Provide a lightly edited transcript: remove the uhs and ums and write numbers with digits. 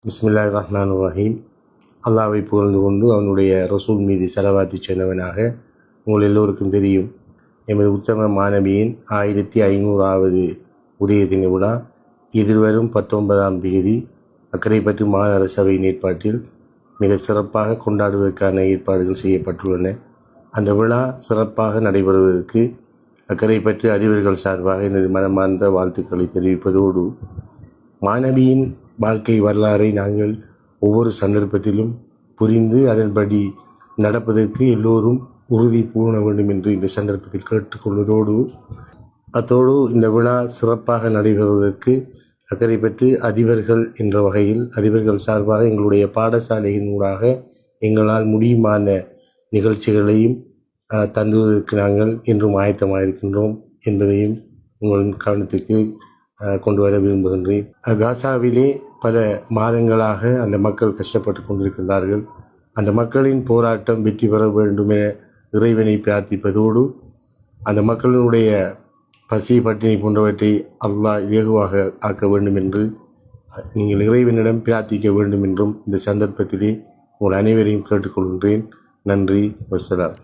பிஸ்மில்லாஹிர் ரஹ்மானிர் ரஹீம். அல்லாஹ்வை புகழ்ந்து கொண்டு அவனுடைய ரசூல் மீது செலவாத்தி சொன்னவனாக, உங்கள் எல்லோருக்கும் தெரியும், எமது உத்தம மாணவியின் 1500வது உதய தின விழா எதிர்வரும் 19ஆம் தேதி அக்கரைப்பற்று மாநகர சபையின் ஏற்பாட்டில் மிக சிறப்பாக கொண்டாடுவதற்கான ஏற்பாடுகள் செய்யப்பட்டுள்ளன. அந்த விழா சிறப்பாக நடைபெறுவதற்கு அக்கரைப்பற்று அதிபர்கள் சார்பாக எனது மனமார்ந்த வாழ்த்துக்களை தெரிவிப்பதோடு, மாணவியின் வாழ்க்கை வரலாறை நாங்கள் ஒவ்வொரு சந்தர்ப்பத்திலும் புரிந்து அதன்படி நடப்பதற்கு எல்லோரும் உறுதி பூண வேண்டும் என்று இந்த சந்தர்ப்பத்தில் கேட்டுக்கொள்வதோடு, அத்தோடு இந்த விழா சிறப்பாக நடைபெறுவதற்கு அக்கரைப்பற்று அதிபர்கள் என்ற வகையில் அதிபர்கள் சார்பாக எங்களுடைய பாடசாலையின் ஊடாக எங்களால் முடியுமான நிகழ்ச்சிகளையும் தந்துவதற்கு நாங்கள் இன்றும் ஆயத்தமாக இருக்கின்றோம் என்பதையும் உங்கள் கவனத்துக்கு கொண்டு வர விரும்புகின்றேன். காசாவிலே பல மாதங்களாக அந்த மக்கள் கஷ்டப்பட்டு கொண்டிருக்கின்றார்கள். அந்த மக்களின் போராட்டம் வெற்றி பெற வேண்டும் என இறைவனை பிரார்த்திப்பதோடு, அந்த மக்களினுடைய பசி பட்டினி போன்றவற்றை அல்லாஹ் இலகுவாக ஆக்க வேண்டும் என்று நீங்கள் இறைவனிடம் பிரார்த்திக்க வேண்டும் என்றும் இந்த சந்தர்ப்பத்திலே உங்கள் அனைவரையும் கேட்டுக்கொள்கின்றேன். நன்றி. வஸ்ஸலாம்.